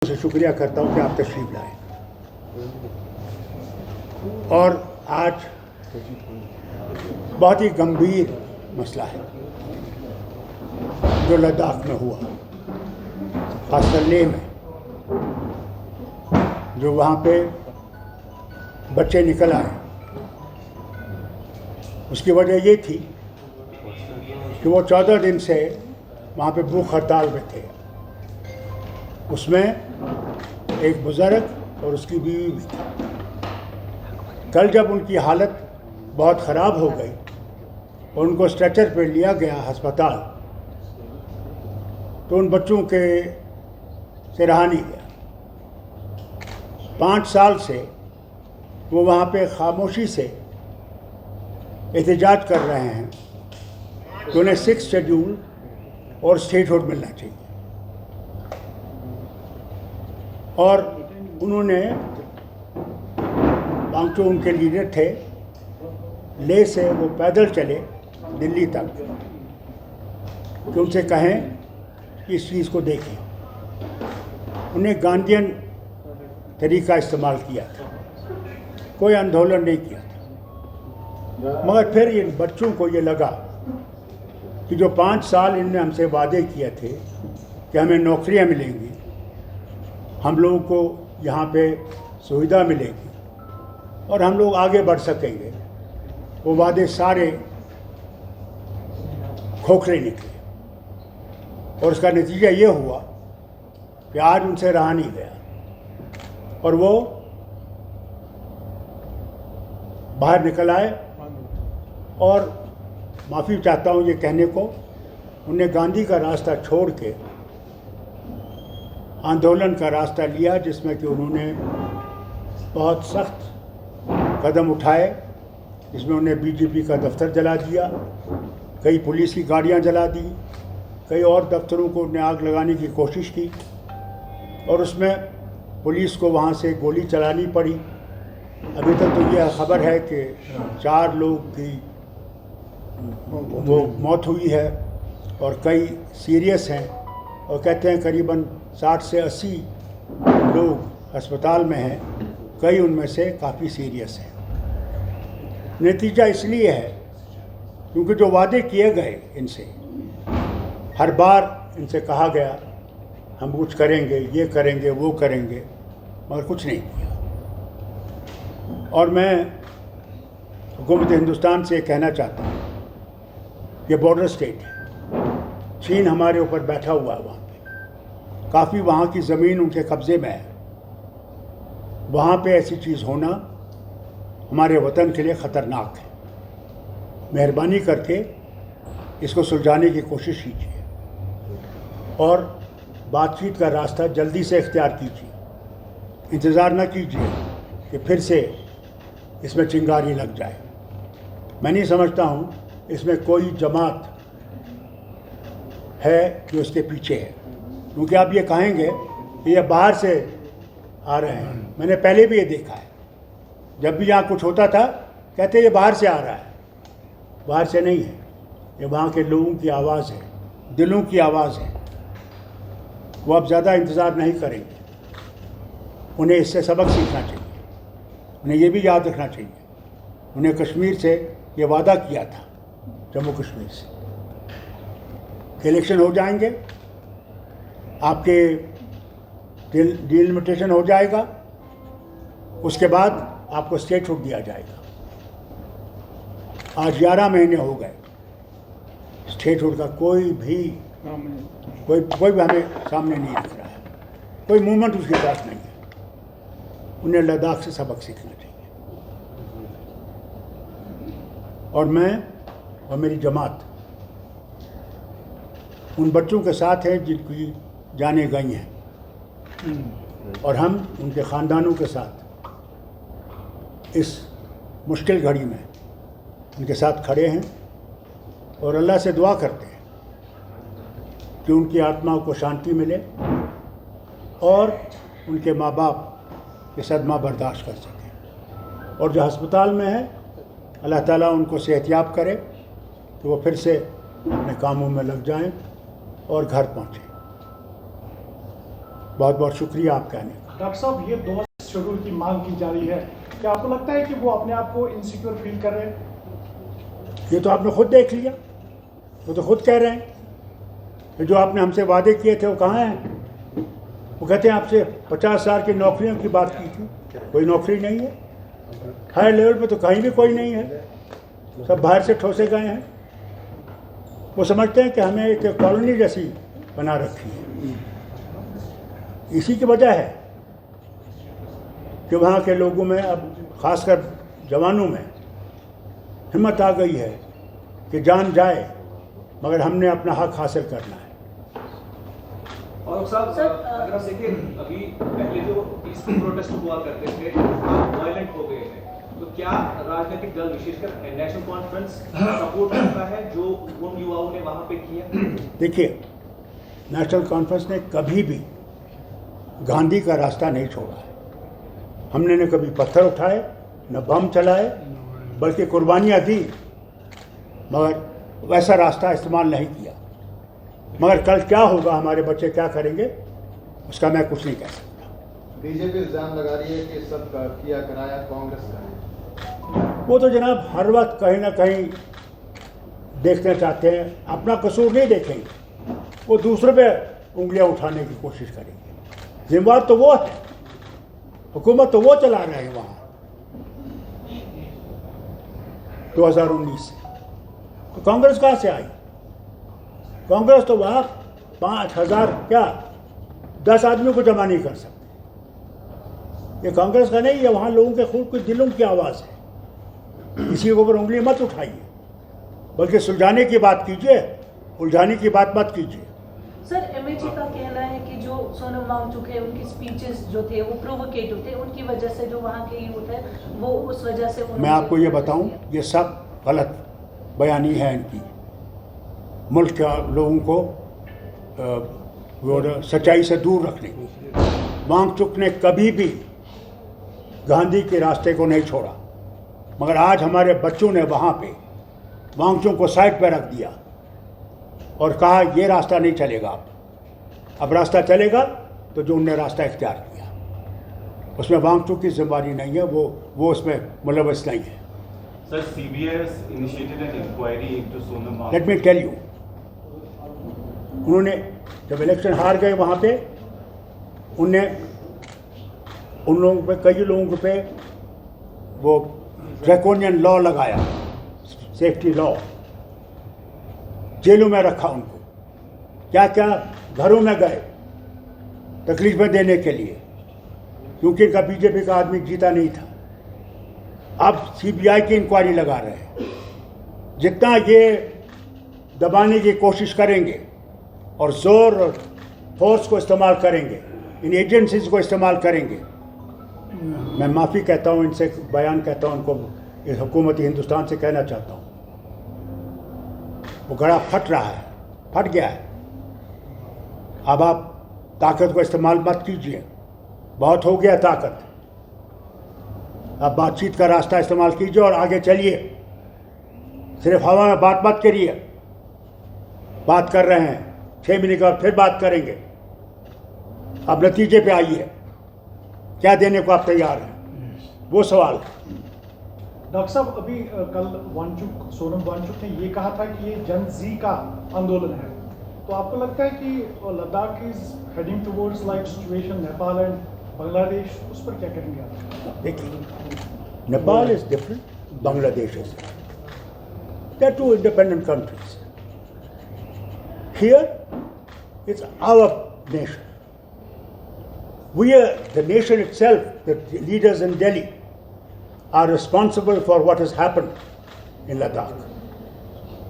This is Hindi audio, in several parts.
से शुक्रिया करता हूँ कि आप तशरीफ़ लाए। और आज बहुत ही गंभीर मसला है जो लद्दाख में हुआ, खासकर लेह में, जो वहाँ पे बच्चे निकल आए। उसकी वजह ये थी कि वो 14 दिन से वहाँ पे भूख हड़ताल में थे। उसमें एक बुज़ुर्ग और उसकी बीवी भी थी। कल जब उनकी हालत बहुत ख़राब हो गई और उनको स्ट्रेचर पे लिया गया अस्पताल, तो उन बच्चों के से रहा नहीं गया। 5 साल से वो वहाँ पे खामोशी से एहतजाज कर रहे हैं कि उन्हें 6th शेड्यूल और स्टेटहुड मिलना चाहिए। और उन्होंने जो उनके लीडर थे, लेह से वो पैदल चले दिल्ली तक कि उनसे कहें कि इस चीज़ को देखें। उन्हें गांधीयन तरीका इस्तेमाल किया था, कोई आंदोलन नहीं किया था। मगर फिर इन बच्चों को ये लगा कि जो 5 साल इनने हमसे वादे किए थे कि हमें नौकरियां मिलेंगी, हम लोगों को यहाँ पे सुविधा मिलेगी और हम लोग आगे बढ़ सकेंगे, वो वादे सारे खोखले निकले। और उसका नतीजा ये हुआ कि आज उनसे रहा नहीं गया और वो बाहर निकल आए। और माफ़ी चाहता हूँ ये कहने को, उन्हें गांधी का रास्ता छोड़ के आंदोलन का रास्ता लिया, जिसमें कि उन्होंने बहुत सख्त कदम उठाए, जिसमें उन्हें बीजेपी का दफ्तर जला दिया, कई पुलिस की गाड़ियां जला दी, कई और दफ्तरों को उन्हें आग लगाने की कोशिश की और उसमें पुलिस को वहाँ से गोली चलानी पड़ी। अभी तक तो यह खबर है कि 4 लोग की वो मौत हुई है और कई सीरियस हैं, और कहते हैं करीबन 60 से 80 लोग अस्पताल में हैं, कई उनमें से काफ़ी सीरियस हैं। नतीजा इसलिए है क्योंकि जो वादे किए गए इनसे, हर बार इनसे कहा गया हम कुछ करेंगे, ये करेंगे, वो करेंगे, मगर कुछ नहीं किया। और मैं हुकूमत हिंदुस्तान से कहना चाहता हूँ, ये बॉर्डर स्टेट है, चीन हमारे ऊपर बैठा हुआ है, वहाँ पे काफ़ी वहाँ की ज़मीन उनके कब्ज़े में है। वहाँ पे ऐसी चीज़ होना हमारे वतन के लिए ख़तरनाक है। मेहरबानी करके इसको सुलझाने की कोशिश कीजिए और बातचीत का रास्ता जल्दी से इख्तियार कीजिए। इंतज़ार न कीजिए कि फिर से इसमें चिंगारी लग जाए। मैं नहीं समझता हूँ इसमें कोई जमात है जो इसके पीछे है, क्योंकि आप ये कहेंगे कि ये बाहर से आ रहे हैं। मैंने पहले भी ये देखा है, जब भी यहाँ कुछ होता था कहते ये बाहर से आ रहा है। बाहर से नहीं है, ये वहाँ के लोगों की आवाज़ है, दिलों की आवाज़ है। वो अब ज़्यादा इंतज़ार नहीं करेंगे, उन्हें इससे सबक सीखना चाहिए। उन्हें ये भी याद रखना चाहिए, उन्हें कश्मीर से ये वादा किया था, जम्मू कश्मीर से, इलेक्शन हो जाएंगे, आपके डिलिमिटेशन हो जाएगा, उसके बाद आपको स्टेटहुड दिया जाएगा। आज 11 महीने हो गए, स्टेटहुड का कोई भी हमें सामने नहीं दिख रहा है, कोई मूवमेंट उसके पास नहीं है। उन्हें लद्दाख से सबक सीखना चाहिए। और मैं और मेरी जमात उन बच्चों के साथ है जिनकी जानें गई हैं, और हम उनके ख़ानदानों के साथ इस मुश्किल घड़ी में उनके साथ खड़े हैं और अल्लाह से दुआ करते हैं कि उनकी आत्माओं को शांति मिले और उनके माँ बाप ये सदमा बर्दाश्त कर सकें। और जो अस्पताल में है, अल्लाह ताला उनको सेहतयाब करे कि वो फिर से अपने कामों में लग जाएं और घर पहुँचें। बहुत बहुत शुक्रिया आप कहने का। डॉक्टर साहब, ये 2 शेड्यूल की मांग की जा रही है, क्या आपको लगता है कि वो अपने आप को इनसिक्योर फील कर रहे हैं? ये तो आपने खुद देख लिया, वो तो खुद कह रहे हैं कि जो आपने हमसे वादे किए थे वो कहाँ हैं। वो कहते हैं आपसे 50,000 की नौकरियों की बात की थी, कोई नौकरी नहीं है। हाई लेवल पे तो कहीं भी कोई नहीं है, सब बाहर से ठोसे गए हैं। वो समझते हैं कि हमें एक कॉलोनी जैसी बना रखी है। इसी की वजह है कि वहाँ के लोगों में, अब खासकर जवानों में हिम्मत आ गई है कि जान जाए मगर हमने अपना हक हासिल करना है। और साहब, अगर आप देखिए, अभी पहले जो पीसफुल प्रोटेस्ट हुआ करते थे वायलेंट हो गए थे, तो क्या राजनीतिक दल विशेषकर नेशनल कॉन्फ्रेंस सपोर्ट करता है जो उन युवाओं ने वहां पे किया? देखिए, नेशनल कॉन्फ्रेंस ने कभी भी गांधी का रास्ता नहीं छोड़ा है। हमने न कभी पत्थर उठाए, न बम चलाए, बल्कि कुर्बानियाँ दी, मगर वैसा रास्ता इस्तेमाल नहीं किया। मगर कल क्या होगा, हमारे बच्चे क्या करेंगे, उसका मैं कुछ नहीं कह सकता। बीजेपी इल्जाम लगा रही है कि सब किया कराया कांग्रेस का है। वो तो जनाब हर वक्त कहीं ना कहीं देखना चाहते हैं, अपना कसूर नहीं देखेंगे, वो दूसरे पे उंगलियां उठाने की कोशिश करेंगे। जिम्मेवार तो वो है, हुकूमत तो वो चला रहे हैं वहाँ 2019 से। तो कांग्रेस कहाँ से आई? कांग्रेस तो वहाँ 5,000 क्या 10 आदमियों को जमा नहीं कर सकते। ये कांग्रेस का नहीं है, वहाँ लोगों के खुद के दिलों की आवाज़ है। किसी के ऊपर उंगली मत उठाइए, बल्कि सुलझाने की बात कीजिए, उलझाने की बात मत कीजिए। सर, एमएजी का कहना है कि जो सोनम वांगचुक है, उनकी स्पीचेस जो थे वो प्रोवोकेटिव थे, उनकी वजह से जो वहाँ के यूथ है वो उस वजह से मैं आपको ये बताऊं, ये सब गलत बयानी है इनकी। मुल्क के लोगों को वो सच्चाई से दूर रखने की। वांगचुक ने कभी भी गांधी के रास्ते को नहीं छोड़ा, मगर आज हमारे बच्चों ने वहाँ पे वांगचुक को साइड पर रख दिया और कहा ये रास्ता नहीं चलेगा। अब रास्ता चलेगा तो जो उनने रास्ता इख्तियार किया, उसमें वांगचुक की जिम्मेदारी नहीं है, वो उसमें मुलव्वस नहीं है। Sir, CBI has initiated an inquiry into Sonam Wangchuk. Let me tell you, उन्होंने जब इलेक्शन हार गए वहाँ पे, उनने उन लोगों पे, कई लोगों पे वो ड्रैकोनियन लॉ लगाया, सेफ्टी लॉ, जेलों में रखा उनको, क्या क्या घरों में गए तकलीफें देने के लिए, क्योंकि इनका बीजेपी का आदमी जीता नहीं था। अब सीबीआई की इंक्वायरी लगा रहे हैं। जितना ये दबाने की कोशिश करेंगे और जोर और फोर्स को इस्तेमाल करेंगे, इन एजेंसीज को इस्तेमाल करेंगे, मैं माफ़ी कहता हूँ इनसे, बयान कहता हूँ उनको, इस हुकूमत हिंदुस्तान से कहना चाहता हूँ, वो गड़ा फट रहा है, फट गया है। अब आप ताकत को इस्तेमाल मत कीजिए, बहुत हो गया ताकत। अब बातचीत का रास्ता इस्तेमाल कीजिए और आगे चलिए। सिर्फ हवा में बात मत करिए। बात कर रहे हैं, 6 महीने के बाद फिर बात करेंगे। अब नतीजे पे आइए, क्या देने को आप तैयार हैं, वो सवाल है। डॉक्टर साहब, अभी कल सोनम वांगचुक ने ये कहा था कि ये जन जी का आंदोलन है, तो आपको लगता है कि Ladakh is heading towards like situation Nepal and Bangladesh, उस पर क्या कहेंगे आप? देखिए, Nepal is different, Bangladesh is, they are two independent countries. Here it's our nation, we are the nation itself, the leaders in Delhi are responsible for what has happened in Ladakh.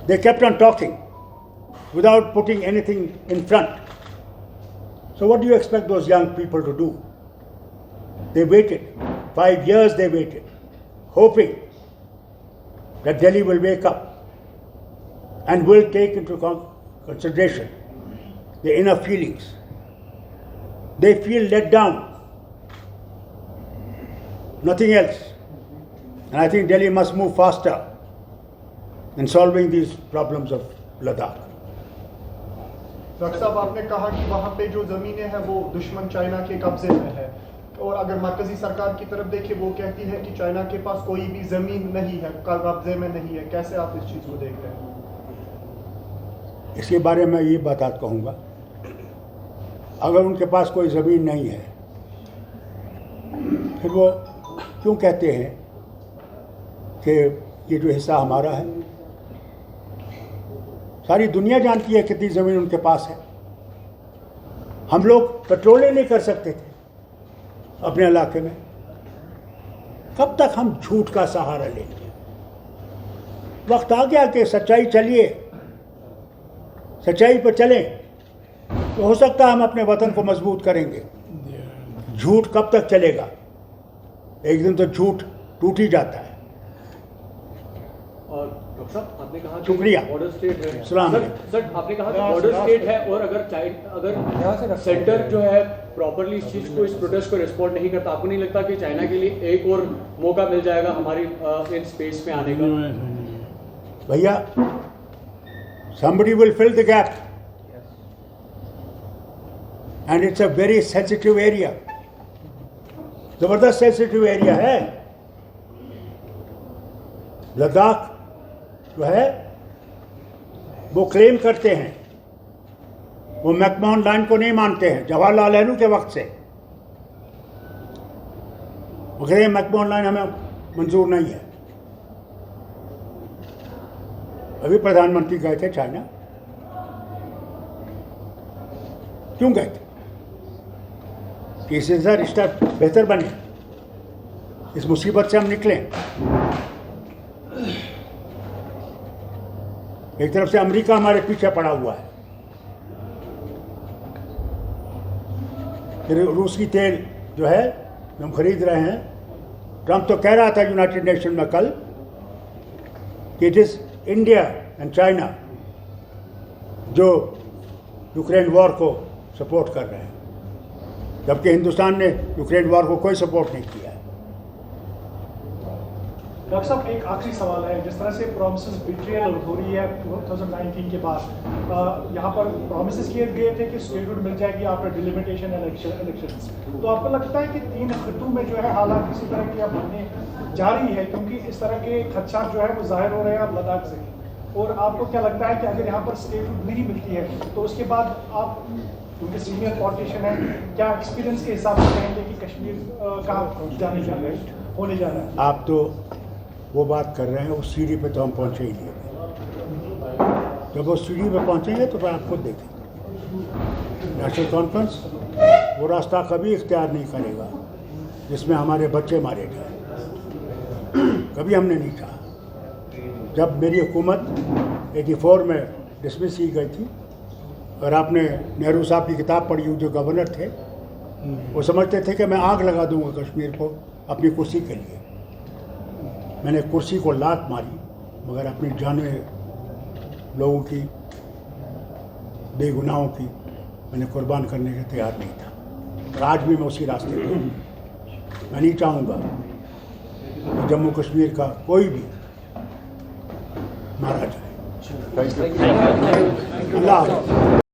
They kept on talking without putting anything in front. So what do you expect those young people to do? They waited, 5 years they waited, hoping that Delhi will wake up and will take into consideration the inner feelings. They feel let down, nothing else. And I think Delhi must move faster in solving these problems of Ladakh. Doctor साहब, आपने कहा कि वहाँ पे जो ज़मीनें हैं वो दुश्मन चाइना के कब्जे में है, और अगर मरकजी सरकार की तरफ देखें वो कहती है कि चाइना के पास कोई भी ज़मीन नहीं है, कब्जे में नहीं है। कैसे आप इस चीज़ को देख रहे हैं? इसके बारे में ये बात कहूँगा, अगर उनके पास कोई ज़मीन नहीं है फिर वो क्यों कहते हैं कि ये जो हिस्सा हमारा है? सारी दुनिया जानती है कितनी ज़मीन उनके पास है। हम लोग पेट्रोल ही नहीं कर सकते थे अपने इलाके में। कब तक हम झूठ का सहारा लेंगे? वक्त आ गया कि सच्चाई चलिए, सच्चाई पर चलें तो हो सकता है हम अपने वतन को मजबूत करेंगे। झूठ कब तक चलेगा? एक दिन तो झूठ टूट ही जाता है। और डॉक्टर साहब, आपने कहा शुक्रिया। बॉर्डर स्टेट है सलाम। सर आपने कहा कि बॉर्डर स्टेट है, और अगर सेंटर जो है प्रॉपरली इस चीज को, इस प्रोटेस्ट को रिस्पॉन्ड नहीं करता, आपको नहीं लगता कि चाइना के लिए एक और मौका मिल जाएगा हमारी इन स्पेस में आने का? भैया, somebody will fill the gap and it's a very sensitive area, जबरदस्त सेंसिटिव एरिया है। लद्दाख जो है वो क्लेम करते हैं, वो मैकमोहन लाइन को नहीं मानते हैं जवाहरलाल नेहरू के वक्त से। वो कहते हैं मैकमोहन लाइन हमें मंजूर नहीं है। अभी प्रधानमंत्री गए थे चाइना, क्यों गए थे? कि इससे रिश्ता बेहतर बने, इस मुसीबत से हम निकलें। एक तरफ से अमेरिका हमारे पीछे पड़ा हुआ है, फिर रूसी तेल जो है हम खरीद रहे हैं। ट्रंप तो कह रहा था यूनाइटेड नेशन में कल कि it is India and China जो यूक्रेन वॉर को सपोर्ट कर रहे हैं, जबकि हिंदुस्तान ने यूक्रेन वॉर को कोई सपोर्ट नहीं किया है। डॉक्टर साहब, एक आखिरी सवाल है। जिस तरह से प्रॉमिसेस बिट्रियल हो रही है 2019 के बाद, यहाँ पर प्रॉमिसेस किए गए थे कि स्टेटहुड मिल जाएगी आफ्टर डिलिमिटेशन इलेक्शंस, तो आपको लगता है कि 3 खित्तों में जो है हालात किसी तरह की अब बनने जारी है, क्योंकि इस तरह के खदशात जो है वो जाहिर हो रहे हैं अब लद्दाख से? और आपको क्या लगता है कि अगर यहाँ पर स्टेटहुड नहीं मिलती है तो उसके बाद आप, क्योंकि सीनियर पॉलिटिशियन है, क्या एक्सपीरियंस के हिसाब से कहेंगे कि कश्मीर कहाँ जाने जा रहा है, होने जा रहा है? आप तो वो बात कर रहे हैं, उस सीढ़ी पे तो हम पहुँचे ही नहीं। जब वो सीढ़ी पे पहुँचेंगे तो फिर आप खुद देखेंगे। नेशनल कॉन्फ्रेंस वो रास्ता कभी इख्तियार नहीं करेगा जिसमें हमारे बच्चे मारे जाए, कभी हमने नहीं चाहा। जब मेरी हुकूमत 84 में डिसमिस की गई थी, और आपने नेहरू साहब की किताब पढ़ी, जो गवर्नर थे, वो समझते थे कि मैं आग लगा दूंगा कश्मीर को अपनी कुर्सी के लिए। मैंने कुर्सी को लात मारी, मगर अपनी जाने लोगों की, बेगुनाहों की मैंने कुर्बान करने के तैयार नहीं था। और आज भी मैं उसी रास्ते पर हूँ। मैं नहीं चाहूँगा कि जम्मू कश्मीर का कोई भी मारा जाए। अल्लाह हाफ़िज़।